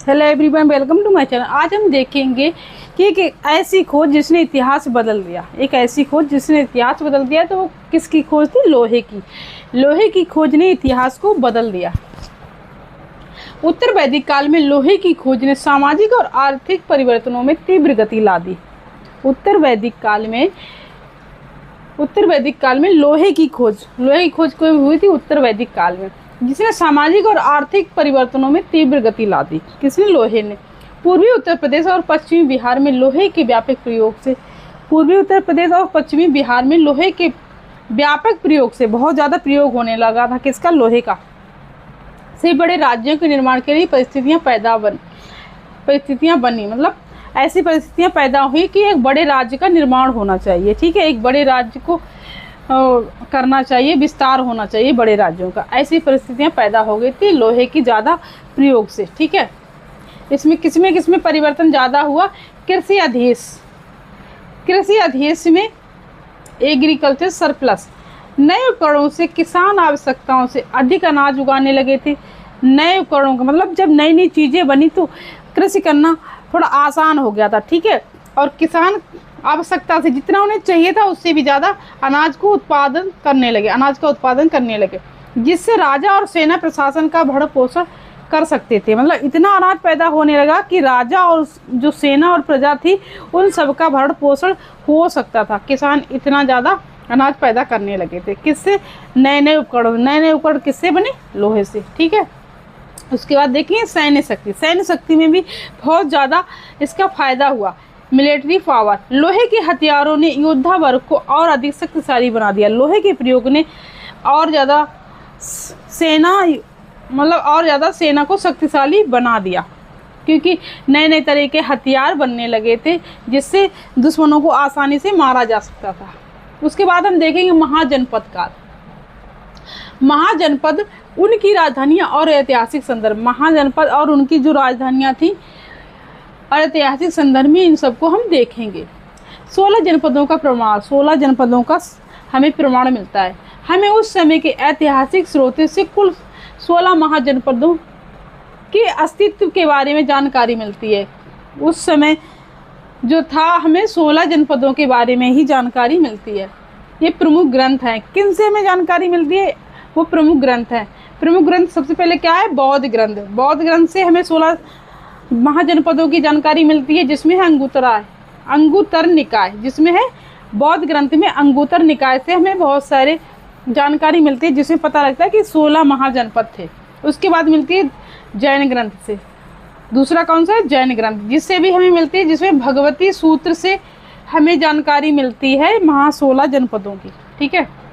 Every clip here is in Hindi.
Hello everyone, welcome to my channel. आज हम देखेंगे कि एक ऐसी खोज जिसने इतिहास बदल दिया। एक ऐसी खोज जिसने इतिहास बदल दिया, तो वो किसकी खोज थी? लोहे की। लोहे की खोज ने इतिहास को बदल दिया। उत्तर वैदिक काल में लोहे की खोज ने सामाजिक और आर्थिक परिवर्तनों में तीव्र गति ला दी। उत्तर वैदिक काल में लोहे की खोज को हुई थी उत्तर वैदिक काल में, जिसने सामाजिक और आर्थिक परिवर्तनों में तीव्र गति ला दी। किसने? लोहे ने। पूर्वी उत्तर प्रदेश और पश्चिमी बिहार में लोहे के व्यापक प्रयोग से बहुत ज़्यादा प्रयोग होने लगा था। किसका? लोहे का। से बड़े राज्यों के निर्माण के लिए परिस्थितियाँ बनी, मतलब ऐसी परिस्थितियाँ पैदा हुई कि एक बड़े राज्य का निर्माण होना चाहिए। ठीक है, एक बड़े राज्य को करना चाहिए, विस्तार होना चाहिए बड़े राज्यों का। ऐसी परिस्थितियां पैदा हो गई थी लोहे की ज़्यादा प्रयोग से। ठीक है, इसमें किसमें परिवर्तन ज़्यादा हुआ? कृषि अध्ययन में एग्रीकल्चर सरप्लस। नए उपकरणों से किसान आवश्यकताओं से अधिक अनाज उगाने लगे थे। नए उपकरणों का मतलब जब नई नई चीज़ें बनी तो कृषि करना थोड़ा आसान हो गया था। ठीक है, और किसान आवश्यकता से जितना उन्हें चाहिए था उससे भी ज़्यादा अनाज का उत्पादन करने लगे, जिससे राजा और सेना प्रशासन का भरण पोषण कर सकते थे। मतलब इतना अनाज पैदा होने लगा कि राजा और जो सेना और प्रजा थी उन सब का भरण पोषण हो सकता था। किसान इतना ज़्यादा अनाज पैदा करने लगे थे। किससे? नए नए उपकरण किससे बने? लोहे से। ठीक है, उसके बाद देखिए सैन्य शक्ति में भी बहुत ज़्यादा इसका फायदा हुआ। Military power. लोहे के हथियारों ने योद्धा वर्ग को और अधिक शक्तिशाली बना दिया। लोहे के प्रयोग ने और ज़्यादा सेना को शक्तिशाली बना दिया, क्योंकि नए नए तरह के हथियार बनने लगे थे जिससे दुश्मनों को आसानी से मारा जा सकता था। उसके बाद हम देखेंगे महाजनपद काल। महाजनपद उनकी राजधानियाँ और ऐतिहासिक संदर्भ। महाजनपद और उनकी जो राजधानियाँ थी और ऐतिहासिक संदर्भ में, इन सबको हम देखेंगे। 16 जनपदों का हमें प्रमाण मिलता है। हमें उस समय के ऐतिहासिक स्रोतों से कुल 16 महाजनपदों के अस्तित्व के बारे में जानकारी मिलती है। उस समय जो था, हमें 16 जनपदों के बारे में ही जानकारी मिलती है। ये प्रमुख ग्रंथ हैं। किन से हमें जानकारी मिलती है? वो प्रमुख ग्रंथ हैं। प्रमुख ग्रंथ सबसे पहले क्या है? बौद्ध ग्रंथ से हमें 16 महाजनपदों की जानकारी मिलती है, जिसमें है अंगुत्तर निकाय, जिसमें है बौद्ध ग्रंथ में अंगुत्तर निकाय से हमें बहुत सारे जानकारी मिलती है, जिसमें पता लगता है कि 16 महाजनपद थे। उसके बाद मिलती है जैन ग्रंथ से। दूसरा कौन सा है? जैन ग्रंथ, जिससे भी हमें मिलती है, जिसमें भगवती सूत्र से हमें जानकारी मिलती है 16 जनपदों की। ठीक है,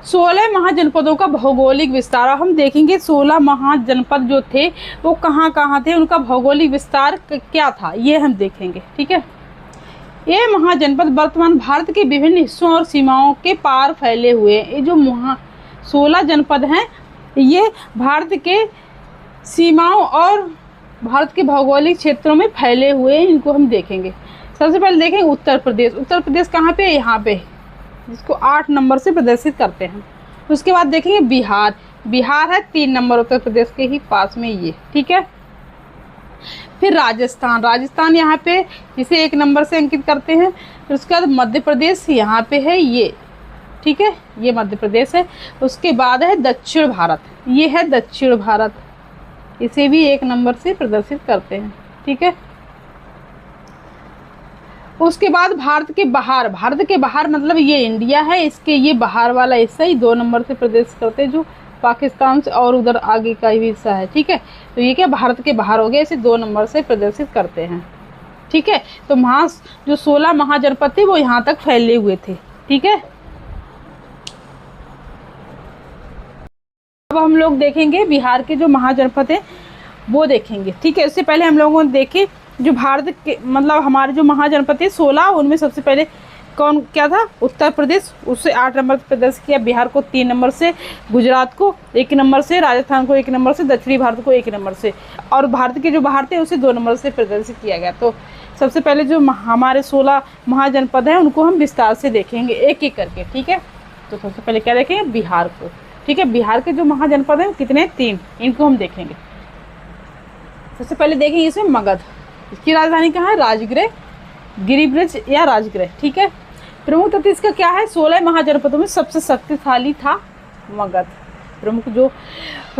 16 महाजनपदों का भौगोलिक विस्तार हम देखेंगे। 16 महाजनपद जो थे वो कहाँ कहाँ थे, उनका भौगोलिक विस्तार क्या था, ये हम देखेंगे। ठीक है, ये महाजनपद वर्तमान भारत के विभिन्न हिस्सों और सीमाओं के पार फैले हुए हैं। ये जो 16 जनपद हैं, ये भारत के सीमाओं और भारत के भौगोलिक क्षेत्रों में फैले हुए हैं। इनको हम देखेंगे। सबसे पहले देखेंगे उत्तर प्रदेश कहाँ पे? यहाँ पे, जिसको 8 नंबर से प्रदर्शित करते हैं। उसके बाद देखेंगे बिहार है 3 नंबर उत्तर प्रदेश के ही पास में ये। ठीक है, फिर राजस्थान यहाँ पे, जिसे 1 नंबर से अंकित करते हैं। फिर उसके बाद मध्य प्रदेश यहाँ पे है ये। ठीक है, ये मध्य प्रदेश है। उसके बाद है दक्षिण भारत, ये है दक्षिण भारत, इसे भी 1 नंबर से प्रदर्शित करते हैं। ठीक है, उसके बाद भारत के बाहर मतलब ये इंडिया है, इसके ये बाहर वाला हिस्सा ही 2 नंबर से प्रदर्शित करते हैं, जो पाकिस्तान से और उधर आगे का भी हिस्सा है। ठीक है, तो ये क्या भारत के बाहर हो गया, इसे 2 नंबर से प्रदर्शित करते हैं। ठीक है, तो जो 16 महाजनपद थे वो यहाँ तक फैले हुए थे। ठीक है, अब हम लोग देखेंगे बिहार के जो महाजनपद है वो देखेंगे। ठीक है, इससे पहले हम लोगों ने देखे जो भारत के मतलब हमारे जो महाजनपद थे 16, उनमें सबसे पहले क्या था? उत्तर प्रदेश, उससे 8 नंबर प्रदर्शित किया। बिहार को 3 नंबर से, गुजरात को 1 नंबर से, राजस्थान को 1 नंबर से, दक्षिणी भारत को 1 नंबर से, और भारत के जो बाहर थे उसे 2 नंबर से प्रदर्शित किया गया। तो सबसे पहले जो हमारे 16 महाजनपद हैं उनको हम विस्तार से देखेंगे एक एक करके। ठीक है, तो सबसे पहले क्या देखेंगे? बिहार को। ठीक है, बिहार के जो महाजनपद हैं कितने? 3, इनको हम देखेंगे। सबसे पहले देखेंगे इसमें मगध, इसकी राजधानी कहाँ है? राजगृह, गिरिब्रज या राजगृह, ठीक है। प्रमुख तथ्य इसका क्या है? 16 महाजनपदों में सबसे शक्तिशाली था मगध। प्रमुख जो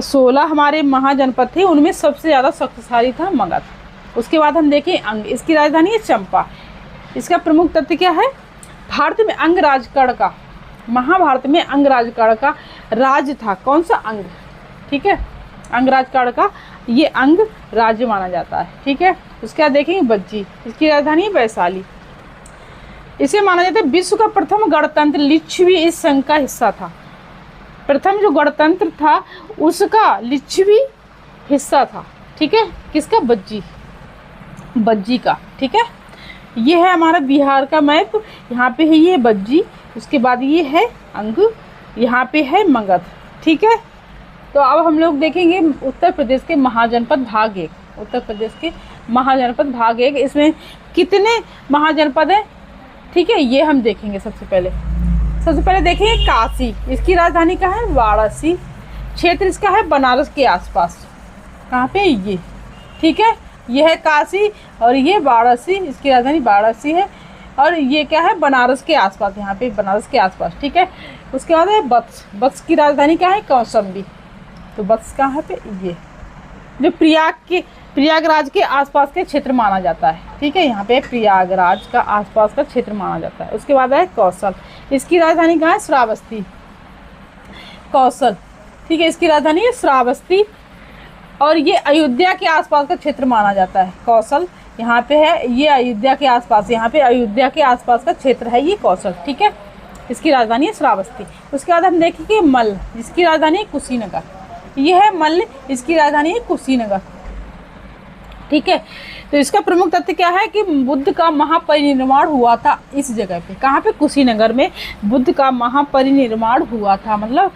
16 हमारे महाजनपद थे उनमें सबसे ज़्यादा शक्तिशाली था मगध। उसके बाद हम देखें अंग, इसकी राजधानी है चंपा। इसका प्रमुख तथ्य क्या है? भारत में अंगराजगढ़ का, महाभारत में अंगराजगढ़ का राज था। कौन सा? अंग, ठीक है। अंगराजगढ़ का ये अंग राज्य माना जाता है, ठीक है। उसके बाद देखेंगे बज्जी, इसकी राजधानी है वैशाली। इसे माना जाता है विश्व का प्रथम गणतंत्र, लिच्छवी इस संघ का हिस्सा था। प्रथम जो गणतंत्र था उसका लिच्छवी हिस्सा था, ठीक है। किसका? बज्जी, बज्जी का, ठीक है। ये है हमारा बिहार का मैप, यहाँ पे है ये बज्जी, उसके बाद ये है अंग, यहाँ पे है मगध, ठीक है। तो अब हम लोग देखेंगे उत्तर प्रदेश के महाजनपद भाग 1। उत्तर प्रदेश के महाजनपद भाग 1, इसमें कितने महाजनपद हैं, ठीक है, ये हम देखेंगे। सबसे पहले देखेंगे काशी, इसकी राजधानी कहाँ है? वाराणसी। क्षेत्र इसका है बनारस के आसपास। कहाँ पे? ये, ठीक है। ये है काशी और ये वाराणसी, इसकी राजधानी वाराणसी है। और ये क्या है? बनारस के आसपास, यहाँ पे बनारस के आसपास, ठीक है। उसके बाद है बत्स, बत्स की राजधानी क्या है? कौशाम्बी। तो बत्स कहाँ पे? ये जो प्रयागराज के आसपास के क्षेत्र माना जाता है, ठीक है। यहाँ पे प्रयागराज का आसपास का क्षेत्र माना जाता है। उसके बाद है कौशल, इसकी राजधानी कहाँ है? श्रावस्ती। कौशल, ठीक है, इसकी राजधानी है श्रावस्ती। और ये अयोध्या के आसपास का क्षेत्र माना जाता है। कौशल यहाँ पे है, ये अयोध्या के आसपास, यहाँ पे अयोध्या के आसपास का क्षेत्र है ये कौशल, ठीक है। इसकी राजधानी है श्रावस्ती। उसके बाद हम देखेंगे मल्ल, जिसकी राजधानी है कुशीनगर। ये है मल्ल, इसकी राजधानी है कुशीनगर, ठीक है। तो इसका प्रमुख तथ्य क्या है कि बुद्ध का महापरिनिर्वाण हुआ था इस जगह पे। कहाँ पे? कुशीनगर में बुद्ध का महापरिनिर्वाण हुआ था, मतलब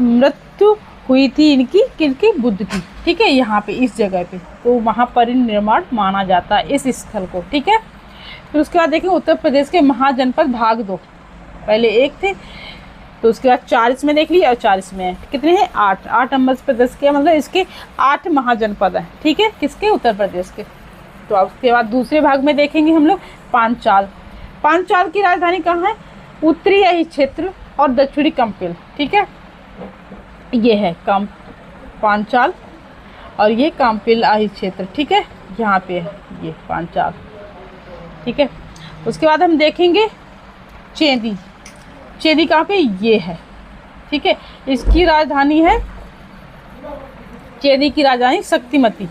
मृत्यु हुई थी इनकी, किनकी? बुद्ध की, ठीक है। यहाँ पे इस जगह पे तो महापरिनिर्वाण माना जाता है इस स्थल को, ठीक है। फिर उसके बाद देखें उत्तर प्रदेश के महाजनपद भाग 2। पहले 1 थे, तो उसके बाद 4 इसमें देख लिए और 4 इसमें है। कितने हैं? 8 नंबर प्रदेश के, मतलब इसके 8 महाजनपद हैं, ठीक है। किसके? उत्तर प्रदेश के। तो अब उसके बाद दूसरे भाग में देखेंगे हम लोग पांचाल। पांचाल की राजधानी कहाँ है? उत्तरी यही क्षेत्र और दक्षिणी कंपिल, ठीक है। ये है पांचाल और ये काम्पिल आही क्षेत्र, ठीक है। यहाँ पे है ये पांचाल, ठीक है। उसके बाद हम देखेंगे चेदी। चेदी कहाँ पे? ये है, ठीक है। इसकी राजधानी है, चेदी की राजधानी शक्तिमती।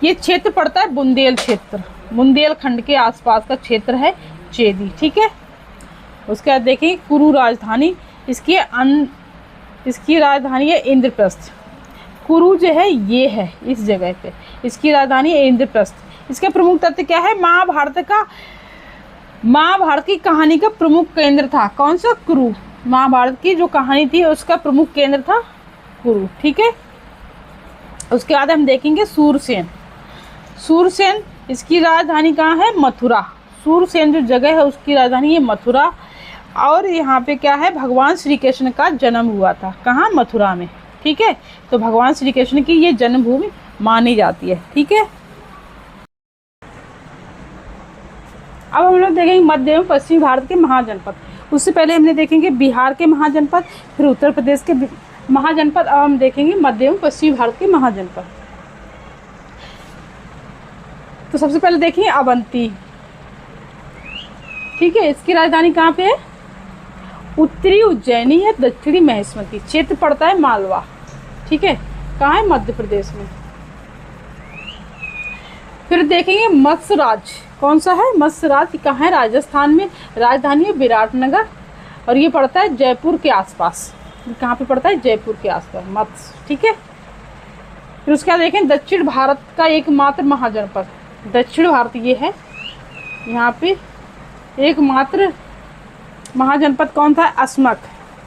ये क्षेत्र पड़ता है बुंदेल क्षेत्र, बुंदेलखंड के आसपास का क्षेत्र है चेदी, ठीक है। उसके बाद देखेंगे कुरु राजधानी, इसकी राजधानी है इंद्रप्रस्थ। कुरु जो है ये है इस जगह पे, इसकी राजधानी है इंद्रप्रस्थ। इसका प्रमुख तथ्य क्या है? महाभारत की कहानी का प्रमुख केंद्र था। कौन सा? कुरु। महाभारत की जो कहानी थी उसका प्रमुख केंद्र था कुरु, ठीक है। उसके बाद हम देखेंगे सूरसेन। सूरसेन, इसकी राजधानी कहाँ है? मथुरा। सूरसेन जो जगह है उसकी राजधानी है मथुरा। और यहाँ पे क्या है? भगवान श्री कृष्ण का जन्म हुआ था। कहाँ? मथुरा में, ठीक है। तो भगवान श्री कृष्ण की ये जन्मभूमि मानी जाती है, ठीक है। अब हम लोग देखेंगे मध्य एवं पश्चिमी भारत के महाजनपद। उससे पहले हमने देखेंगे बिहार के महाजनपद, फिर उत्तर प्रदेश के महाजनपद। अब हम देखेंगे मध्य एवं पश्चिमी भारत के महाजनपद। तो सबसे पहले देखिए अवंती, ठीक है। इसकी राजधानी कहाँ पे है? उत्तरी उज्जैनी है, दक्षिणी महेश्वती। क्षेत्र पड़ता है मालवा, ठीक है। कहाँ है? मध्य प्रदेश में। फिर देखेंगे मत्स्यराज। कौन सा है? मत्स्यराज कहाँ है? राजस्थान में। राजधानी है विराटनगर और ये पड़ता है जयपुर के आसपास। कहाँ पे पड़ता है? जयपुर के आसपास मत्स्य, ठीक है। फिर उसके बाद देखें दक्षिण भारत का एकमात्र महाजनपद। दक्षिण भारत ये है, यहाँ पे एकमात्र महाजनपद कौन था? अस्मक।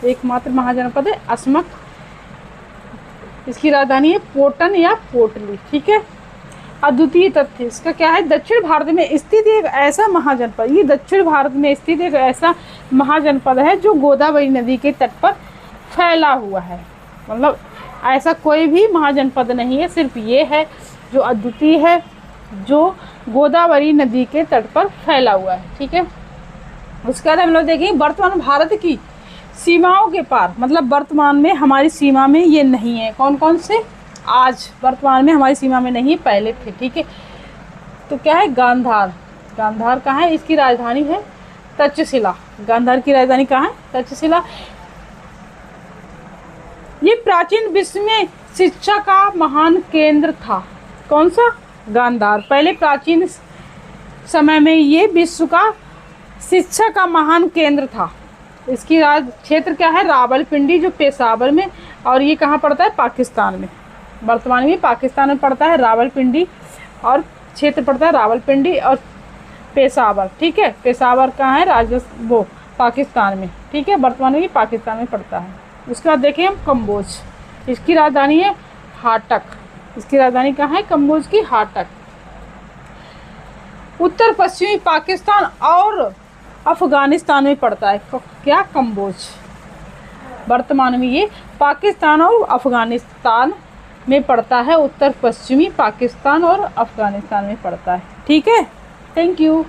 एकमात्र महाजनपद है अस्मक। इसकी राजधानी है पोटन या पोटली, ठीक है। अद्वितीय तथ्य इसका क्या है? दक्षिण भारत में स्थित एक ऐसा महाजनपद, ये दक्षिण भारत में स्थित एक ऐसा महाजनपद है जो गोदावरी नदी के तट पर फैला हुआ है। मतलब ऐसा कोई भी महाजनपद नहीं है, सिर्फ ये है जो अद्वितीय है, जो गोदावरी नदी के तट पर फैला हुआ है। ठीक है, उसके बाद हम लोग देखेंगे वर्तमान भारत की सीमाओं के पार, मतलब वर्तमान में हमारी सीमा में ये नहीं है। कौन कौन से आज वर्तमान में हमारी सीमा में नहीं, पहले थे। ठीक है, तो क्या है, गांधार। गांधार कहाँ है, इसकी राजधानी है तक्षशिला। गांधार की राजधानी कहाँ है, तक्षशिला। ये प्राचीन विश्व में शिक्षा का महान केंद्र था। कौन सा, गांधार। पहले प्राचीन समय में ये विश्व का शिक्षा का महान केंद्र था। इसकी राज क्षेत्र क्या है, रावलपिंडी, जो पेशावर में, और ये कहाँ पड़ता है, पाकिस्तान में। वर्तमान में पाकिस्तान में पड़ता है रावलपिंडी, और क्षेत्र पड़ता है रावलपिंडी और पेशावर। ठीक है, पेशावर कहाँ है, वो पाकिस्तान में। ठीक है, वर्तमान में पाकिस्तान में पड़ता है। उसके बाद देखें हम कम्बोज। इसकी राजधानी है हाटक। इसकी राजधानी कहाँ है, कम्बोज की हाटक। उत्तर पश्चिमी पाकिस्तान और अफगानिस्तान में पड़ता है। क्या, कम्बोज। वर्तमान में ये पाकिस्तान और अफगानिस्तान में पड़ता है। उत्तर पश्चिमी पाकिस्तान और अफगानिस्तान में पड़ता है। ठीक है, थैंक यू।